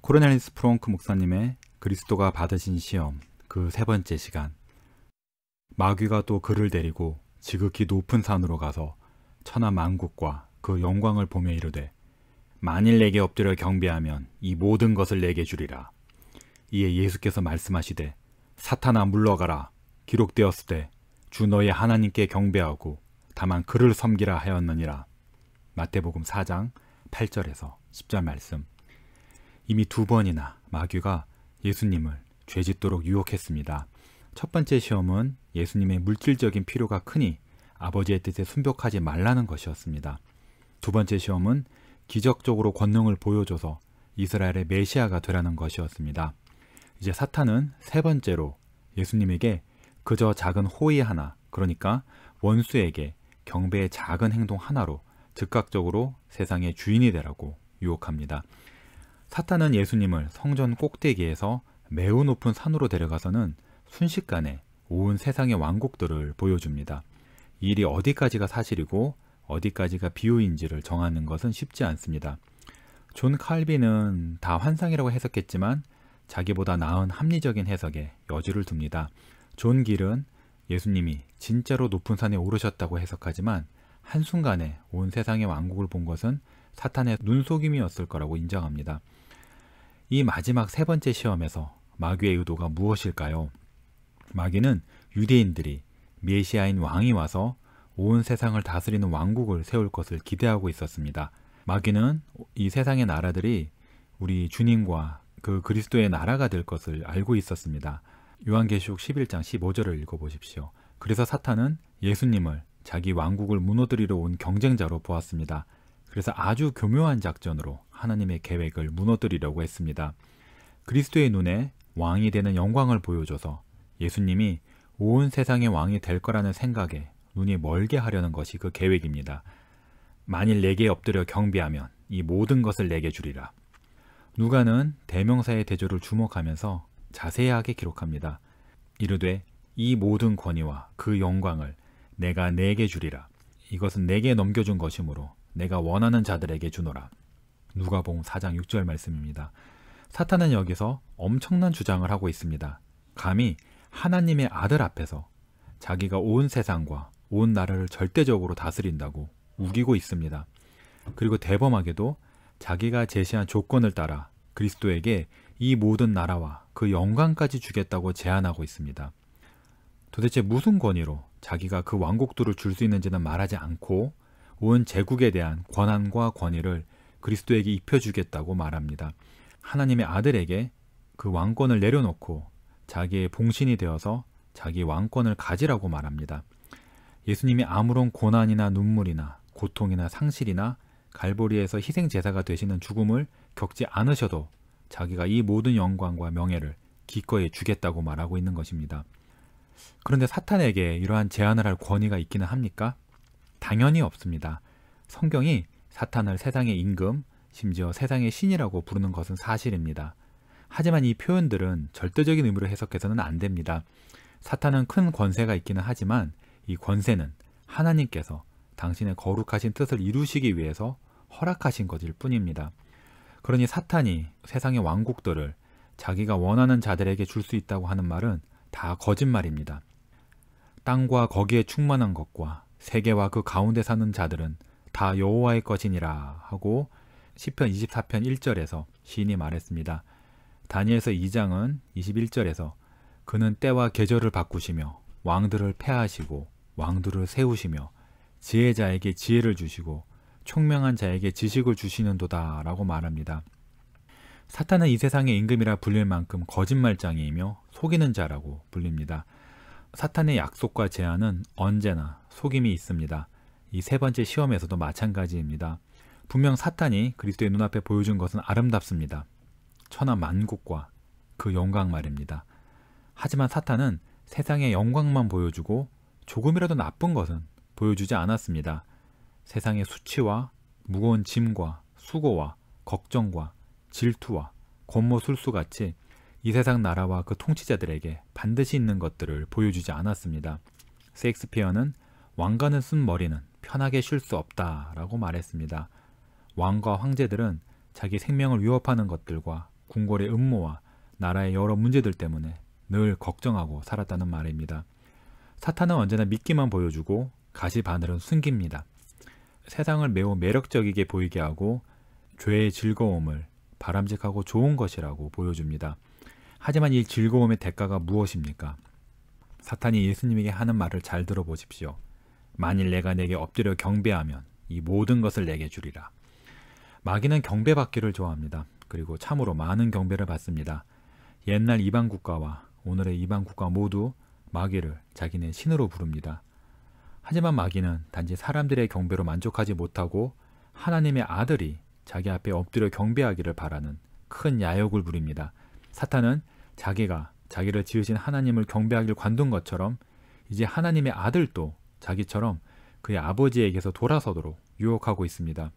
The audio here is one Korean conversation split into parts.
코르넬리우스 프롱크 목사님의 그리스도가 받으신 시험 그 세 번째 시간. 마귀가 또 그를 데리고 지극히 높은 산으로 가서 천하 만국과 그 영광을 보며 이르되 만일 내게 엎드려 경배하면 이 모든 것을 내게 주리라. 이에 예수께서 말씀하시되 사탄아 물러가라. 기록되었으되 주 너의 하나님께 경배하고 다만 그를 섬기라 하였느니라. 마태복음 4장 8절에서 10절 말씀. 이미 두 번이나 마귀가 예수님을 죄짓도록 유혹했습니다. 첫 번째 시험은 예수님의 물질적인 필요가 크니 아버지의 뜻에 순복하지 말라는 것이었습니다. 두 번째 시험은 기적적으로 권능을 보여줘서 이스라엘의 메시아가 되라는 것이었습니다. 이제 사탄은 세 번째로 예수님에게 그저 작은 호의 하나, 그러니까 원수에게 경배의 작은 행동 하나로 즉각적으로 세상의 주인이 되라고 유혹합니다. 사탄은 예수님을 성전 꼭대기에서 매우 높은 산으로 데려가서는 순식간에 온 세상의 왕국들을 보여줍니다. 이 일이 어디까지가 사실이고 어디까지가 비유인지를 정하는 것은 쉽지 않습니다. 존 칼빈은 다 환상이라고 해석했지만 자기보다 나은 합리적인 해석에 여지를 둡니다. 존 길은 예수님이 진짜로 높은 산에 오르셨다고 해석하지만 한순간에 온 세상의 왕국을 본 것은 사탄의 눈속임이었을 거라고 인정합니다. 이 마지막 세 번째 시험에서 마귀의 의도가 무엇일까요? 마귀는 유대인들이 메시아인 왕이 와서 온 세상을 다스리는 왕국을 세울 것을 기대하고 있었습니다. 마귀는 이 세상의 나라들이 우리 주님과 그 그리스도의 나라가 될 것을 알고 있었습니다. 요한계시록 11장 15절을 읽어보십시오. 그래서 사탄은 예수님을 자기 왕국을 무너뜨리러 온 경쟁자로 보았습니다. 그래서 아주 교묘한 작전으로 하나님의 계획을 무너뜨리려고 했습니다. 그리스도의 눈에 왕이 되는 영광을 보여줘서 예수님이 온 세상의 왕이 될 거라는 생각에 눈이 멀게 하려는 것이 그 계획입니다. 만일 내게 엎드려 경배하면 이 모든 것을 내게 주리라. 누가는 대명사의 대조를 주목하면서 자세하게 기록합니다. 이르되 이 모든 권위와 그 영광을 내가 내게 주리라. 이것은 내게 넘겨준 것이므로 내가 원하는 자들에게 주노라. 누가복음 4장 6절 말씀입니다. 사탄은 여기서 엄청난 주장을 하고 있습니다. 감히 하나님의 아들 앞에서 자기가 온 세상과 온 나라를 절대적으로 다스린다고 우기고 있습니다. 그리고 대범하게도 자기가 제시한 조건을 따라 그리스도에게 이 모든 나라와 그 영광까지 주겠다고 제안하고 있습니다. 도대체 무슨 권위로 자기가 그 왕국들을 줄 수 있는지는 말하지 않고 온 제국에 대한 권한과 권위를 그리스도에게 입혀주겠다고 말합니다. 하나님의 아들에게 그 왕권을 내려놓고 자기의 봉신이 되어서 자기 왕권을 가지라고 말합니다. 예수님이 아무런 고난이나 눈물이나 고통이나 상실이나 갈보리에서 희생제사가 되시는 죽음을 겪지 않으셔도 자기가 이 모든 영광과 명예를 기꺼이 주겠다고 말하고 있는 것입니다. 그런데 사탄에게 이러한 제안을 할 권위가 있기는 합니까? 당연히 없습니다. 성경이 사탄을 세상의 임금, 심지어 세상의 신이라고 부르는 것은 사실입니다. 하지만 이 표현들은 절대적인 의미로 해석해서는 안 됩니다. 사탄은 큰 권세가 있기는 하지만 이 권세는 하나님께서 당신의 거룩하신 뜻을 이루시기 위해서 허락하신 것일 뿐입니다. 그러니 사탄이 세상의 왕국들을 자기가 원하는 자들에게 줄 수 있다고 하는 말은 다 거짓말입니다. 땅과 거기에 충만한 것과 세계와 그 가운데 사는 자들은 다 여호와의 것이니라 하고 시편 24편 1절에서 시인이 말했습니다. 다니엘서 2장은 21절에서 그는 때와 계절을 바꾸시며 왕들을 폐하시고 왕들을 세우시며 지혜자에게 지혜를 주시고 총명한 자에게 지식을 주시는도다 라고 말합니다. 사탄은 이 세상의 임금이라 불릴 만큼 거짓말장이이며 속이는 자라고 불립니다. 사탄의 약속과 제안은 언제나 속임이 있습니다. 이 세 번째 시험에서도 마찬가지입니다. 분명 사탄이 그리스도의 눈앞에 보여준 것은 아름답습니다. 천하 만국과 그 영광 말입니다. 하지만 사탄은 세상의 영광만 보여주고 조금이라도 나쁜 것은 보여주지 않았습니다. 세상의 수치와 무거운 짐과 수고와 걱정과 질투와 권모술수같이 이 세상 나라와 그 통치자들에게 반드시 있는 것들을 보여주지 않았습니다. 셰익스피어는 왕관을 쓴 머리는 편하게 쉴 수 없다라고 말했습니다. 왕과 황제들은 자기 생명을 위협하는 것들과 궁궐의 음모와 나라의 여러 문제들 때문에 늘 걱정하고 살았다는 말입니다. 사탄은 언제나 미끼만 보여주고 가시바늘은 숨깁니다. 세상을 매우 매력적이게 보이게 하고 죄의 즐거움을 바람직하고 좋은 것이라고 보여줍니다. 하지만 이 즐거움의 대가가 무엇입니까? 사탄이 예수님에게 하는 말을 잘 들어보십시오. 만일 내가 내게 엎드려 경배하면 이 모든 것을 내게 주리라. 마귀는 경배받기를 좋아합니다. 그리고 참으로 많은 경배를 받습니다. 옛날 이방 국가와 오늘의 이방 국가 모두 마귀를 자기네 신으로 부릅니다. 하지만 마귀는 단지 사람들의 경배로 만족하지 못하고 하나님의 아들이 자기 앞에 엎드려 경배하기를 바라는 큰 야욕을 부립니다. 사탄은 자기가 자기를 지으신 하나님을 경배하길 관둔 것처럼 이제 하나님의 아들도 자기처럼 그의 아버지에게서 돌아서도록 유혹하고 있습니다.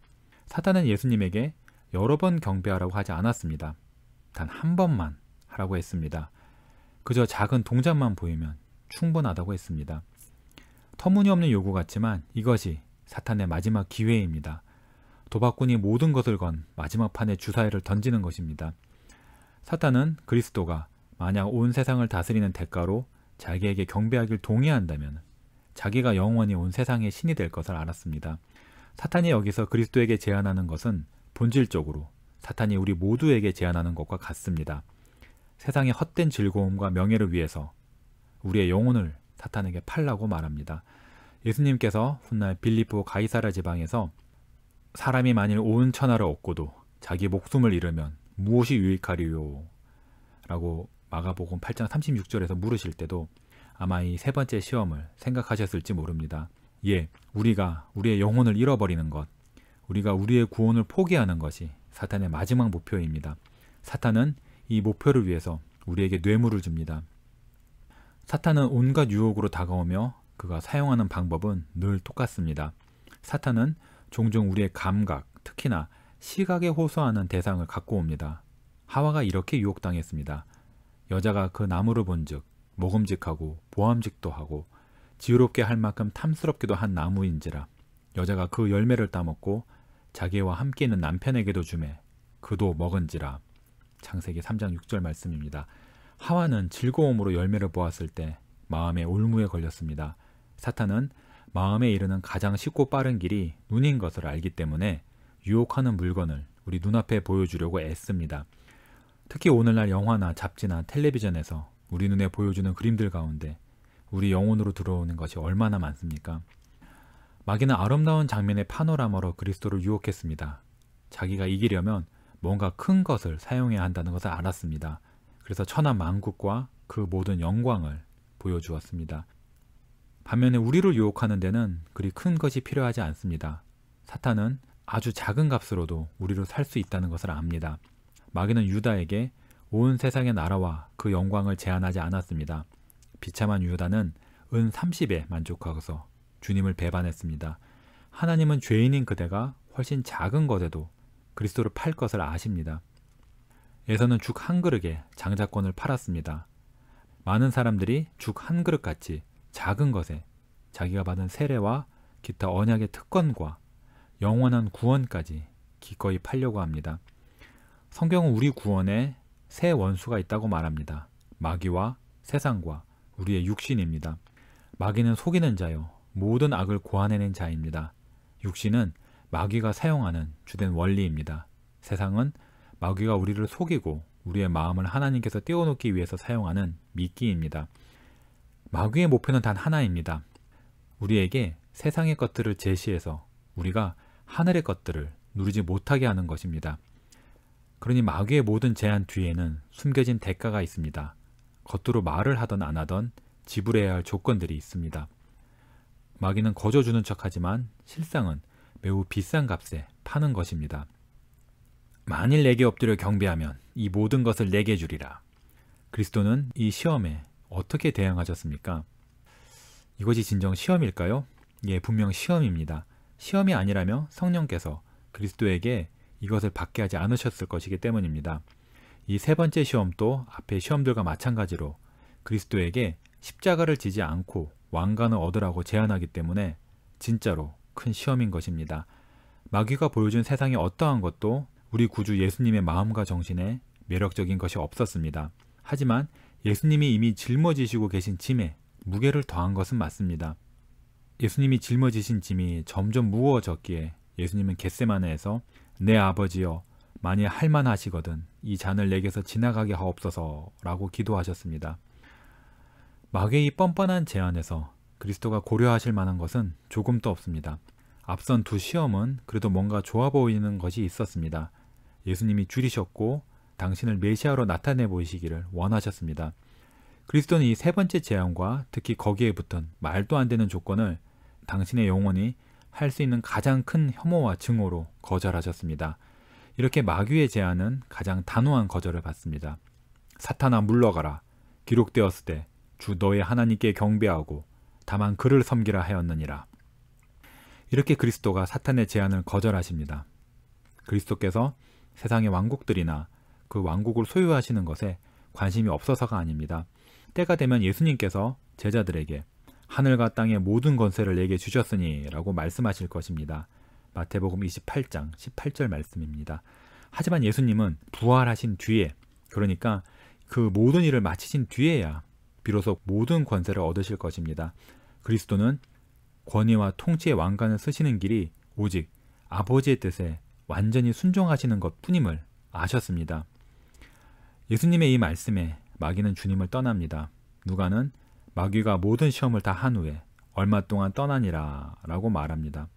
사탄은 예수님에게 여러 번 경배하라고 하지 않았습니다. 단 한 번만 하라고 했습니다. 그저 작은 동작만 보이면 충분하다고 했습니다. 터무니없는 요구 같지만 이것이 사탄의 마지막 기회입니다. 도박꾼이 모든 것을 건 마지막 판에 주사위를 던지는 것입니다. 사탄은 그리스도가 만약 온 세상을 다스리는 대가로 자기에게 경배하길 동의한다면 자기가 영원히 온 세상의 신이 될 것을 알았습니다. 사탄이 여기서 그리스도에게 제안하는 것은 본질적으로 사탄이 우리 모두에게 제안하는 것과 같습니다. 세상의 헛된 즐거움과 명예를 위해서 우리의 영혼을 사탄에게 팔라고 말합니다. 예수님께서 훗날 빌립보 가이사랴 지방에서 사람이 만일 온 천하를 얻고도 자기 목숨을 잃으면 무엇이 유익하리요? 라고 마가복음 8장 36절에서 물으실 때도 아마 이 세 번째 시험을 생각하셨을지 모릅니다. 예, 우리가 우리의 영혼을 잃어버리는 것, 우리가 우리의 구원을 포기하는 것이 사탄의 마지막 목표입니다. 사탄은 이 목표를 위해서 우리에게 뇌물을 줍니다. 사탄은 온갖 유혹으로 다가오며 그가 사용하는 방법은 늘 똑같습니다. 사탄은 종종 우리의 감각, 특히나 시각에 호소하는 대상을 갖고 옵니다. 하와가 이렇게 유혹당했습니다. 여자가 그 나무를 본즉 먹음직하고 보암직도 하고 지혜롭게 할 만큼 탐스럽기도 한 나무인지라 여자가 그 열매를 따먹고 자기와 함께 있는 남편에게도 주매 그도 먹은지라. 창세기 3장 6절 말씀입니다. 하와는 즐거움으로 열매를 보았을 때 마음에 올무에 걸렸습니다. 사탄은 마음에 이르는 가장 쉽고 빠른 길이 눈인 것을 알기 때문에 유혹하는 물건을 우리 눈앞에 보여주려고 애씁니다. 특히 오늘날 영화나 잡지나 텔레비전에서 우리 눈에 보여주는 그림들 가운데 우리 영혼으로 들어오는 것이 얼마나 많습니까? 마귀는 아름다운 장면의 파노라마로 그리스도를 유혹했습니다. 자기가 이기려면 뭔가 큰 것을 사용해야 한다는 것을 알았습니다. 그래서 천하 만국과 그 모든 영광을 보여주었습니다. 반면에 우리를 유혹하는 데는 그리 큰 것이 필요하지 않습니다. 사탄은 아주 작은 값으로도 우리를 살 수 있다는 것을 압니다. 마귀는 유다에게 온 세상의 나라와 그 영광을 제한하지 않았습니다. 비참한 유다는 은 30에 만족하고서 주님을 배반했습니다. 하나님은 죄인인 그대가 훨씬 작은 것에도 그리스도를 팔 것을 아십니다. 에서는 죽 한 그릇에 장자권을 팔았습니다. 많은 사람들이 죽 한 그릇같이 작은 것에 자기가 받은 세례와 기타 언약의 특권과 영원한 구원까지 기꺼이 팔려고 합니다. 성경은 우리 구원에 세 원수가 있다고 말합니다. 마귀와 세상과 우리의 육신입니다. 마귀는 속이는 자요, 모든 악을 고안해낸 자입니다. 육신은 마귀가 사용하는 주된 원리입니다. 세상은 마귀가 우리를 속이고 우리의 마음을 하나님께서 떼어놓기 위해서 사용하는 미끼입니다. 마귀의 목표는 단 하나입니다. 우리에게 세상의 것들을 제시해서 우리가 하늘의 것들을 누리지 못하게 하는 것입니다. 그러니 마귀의 모든 제안 뒤에는 숨겨진 대가가 있습니다. 겉으로 말을 하던 안 하던 지불해야 할 조건들이 있습니다. 마귀는 거저 주는 척하지만 실상은 매우 비싼 값에 파는 것입니다. 만일 내게 엎드려 경배하면 이 모든 것을 내게 주리라. 그리스도는 이 시험에 어떻게 대응하셨습니까? 이것이 진정 시험일까요? 예, 분명 시험입니다. 시험이 아니라면 성령께서 그리스도에게 이것을 받게 하지 않으셨을 것이기 때문입니다. 이 세 번째 시험도 앞의 시험들과 마찬가지로 그리스도에게 십자가를 지지 않고 왕관을 얻으라고 제안하기 때문에 진짜로 큰 시험인 것입니다. 마귀가 보여준 세상의 어떠한 것도 우리 구주 예수님의 마음과 정신에 매력적인 것이 없었습니다. 하지만 예수님이 이미 짊어지시고 계신 짐에 무게를 더한 것은 맞습니다. 예수님이 짊어지신 짐이 점점 무거워졌기에 예수님은 겟세마네에서 내 아버지여 만일 할만하시거든 이 잔을 내게서 지나가게 하옵소서 라고 기도하셨습니다. 마귀의 뻔뻔한 제안에서 그리스도가 고려하실 만한 것은 조금도 없습니다. 앞선 두 시험은 그래도 뭔가 좋아 보이는 것이 있었습니다. 예수님이 줄이셨고 당신을 메시아로 나타내 보이시기를 원하셨습니다. 그리스도는 이 세 번째 제안과 특히 거기에 붙은 말도 안 되는 조건을 당신의 영혼이 할 수 있는 가장 큰 혐오와 증오로 거절하셨습니다. 이렇게 마귀의 제안은 가장 단호한 거절을 받습니다. 사탄아 물러가라. 기록되었으되 주 너의 하나님께 경배하고 다만 그를 섬기라 하였느니라. 이렇게 그리스도가 사탄의 제안을 거절하십니다. 그리스도께서 세상의 왕국들이나 그 왕국을 소유하시는 것에 관심이 없어서가 아닙니다. 때가 되면 예수님께서 제자들에게 하늘과 땅의 모든 권세를 내게 주셨으니 라고 말씀하실 것입니다. 마태복음 28장 18절 말씀입니다. 하지만 예수님은 부활하신 뒤에, 그러니까 그 모든 일을 마치신 뒤에야 비로소 모든 권세를 얻으실 것입니다. 그리스도는 권위와 통치의 왕관을 쓰시는 길이 오직 아버지의 뜻에 완전히 순종하시는 것 뿐임을 아셨습니다. 예수님의 이 말씀에 마귀는 주님을 떠납니다. 누가는 마귀가 모든 시험을 다 한 후에 얼마 동안 떠나니라 라고 말합니다.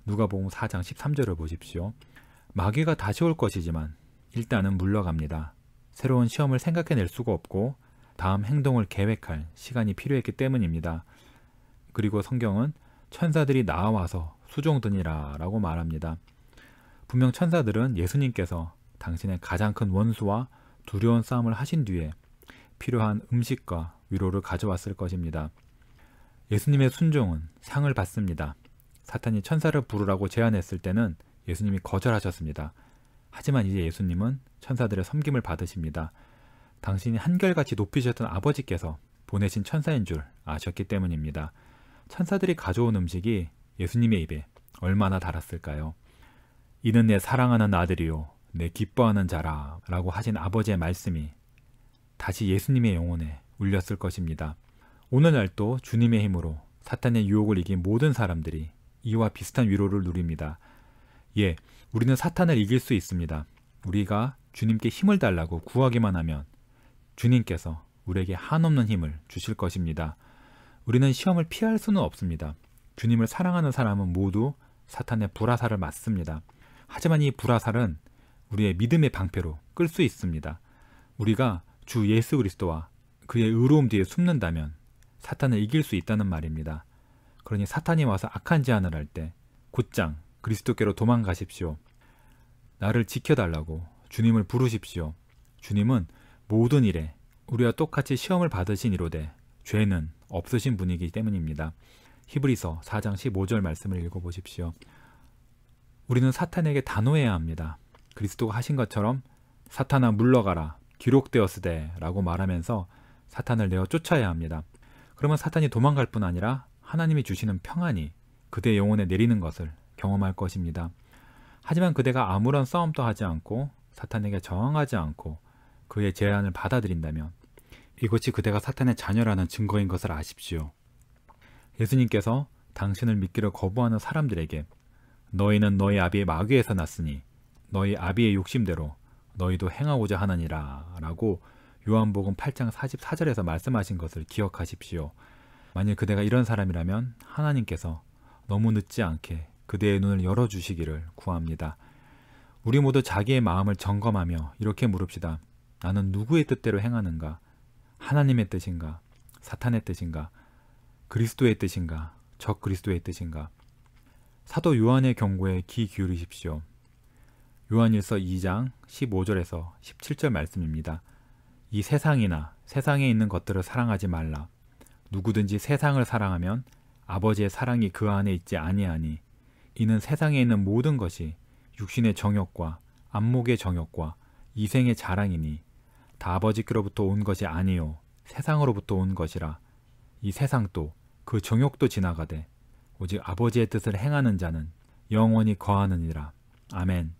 누가복음 4장 13절을 보십시오. 마귀가 다시 올 것이지만 일단은 물러갑니다. 새로운 시험을 생각해낼 수가 없고 다음 행동을 계획할 시간이 필요했기 때문입니다. 그리고 성경은 천사들이 나와서 수종드니라 라고 말합니다. 분명 천사들은 예수님께서 당신의 가장 큰 원수와 두려운 싸움을 하신 뒤에 필요한 음식과 위로를 가져왔을 것입니다. 예수님의 순종은 상을 받습니다. 사탄이 천사를 부르라고 제안했을 때는 예수님이 거절하셨습니다. 하지만 이제 예수님은 천사들의 섬김을 받으십니다. 당신이 한결같이 높이셨던 아버지께서 보내신 천사인 줄 아셨기 때문입니다. 천사들이 가져온 음식이 예수님의 입에 얼마나 달았을까요? 이는 내 사랑하는 아들이요 내 기뻐하는 자라 라고 하신 아버지의 말씀이 다시 예수님의 영혼에 울렸을 것입니다. 오늘날도 주님의 힘으로 사탄의 유혹을 이긴 모든 사람들이 이와 비슷한 위로를 누립니다. 예, 우리는 사탄을 이길 수 있습니다. 우리가 주님께 힘을 달라고 구하기만 하면 주님께서 우리에게 한없는 힘을 주실 것입니다. 우리는 시험을 피할 수는 없습니다. 주님을 사랑하는 사람은 모두 사탄의 불화살을 맞습니다. 하지만 이 불화살은 우리의 믿음의 방패로 끌 수 있습니다. 우리가 주 예수 그리스도와 그의 의로움 뒤에 숨는다면 사탄을 이길 수 있다는 말입니다. 그러니 사탄이 와서 악한 제안을 할 때 곧장 그리스도께로 도망가십시오. 나를 지켜달라고 주님을 부르십시오. 주님은 모든 일에 우리와 똑같이 시험을 받으신 이로되 죄는 없으신 분이기 때문입니다. 히브리서 4장 15절 말씀을 읽어보십시오. 우리는 사탄에게 단호해야 합니다. 그리스도가 하신 것처럼 사탄아 물러가라 기록되었으되 라고 말하면서 사탄을 내어 쫓아야 합니다. 그러면 사탄이 도망갈 뿐 아니라 하나님이 주시는 평안이 그대의 영혼에 내리는 것을 경험할 것입니다. 하지만 그대가 아무런 싸움도 하지 않고 사탄에게 저항하지 않고 그의 제안을 받아들인다면 이것이 그대가 사탄의 자녀라는 증거인 것을 아십시오. 예수님께서 당신을 믿기를 거부하는 사람들에게 너희는 너희 아비의 마귀에서 났으니 너희 아비의 욕심대로 너희도 행하고자 하느니라 라고 요한복음 8장 44절에서 말씀하신 것을 기억하십시오. 만일 그대가 이런 사람이라면 하나님께서 너무 늦지 않게 그대의 눈을 열어주시기를 구합니다. 우리 모두 자기의 마음을 점검하며 이렇게 물읍시다. 나는 누구의 뜻대로 행하는가? 하나님의 뜻인가? 사탄의 뜻인가? 그리스도의 뜻인가? 적 그리스도의 뜻인가? 사도 요한의 경고에 귀 기울이십시오. 요한일서 2장 15절에서 17절 말씀입니다. 이 세상이나 세상에 있는 것들을 사랑하지 말라. 누구든지 세상을 사랑하면 아버지의 사랑이 그 안에 있지 아니하니 이는 세상에 있는 모든 것이 육신의 정욕과 안목의 정욕과 이생의 자랑이니 다 아버지께로부터 온 것이 아니요 세상으로부터 온 것이라. 이 세상도 그 정욕도 지나가되 오직 아버지의 뜻을 행하는 자는 영원히 거하느니라. 아멘.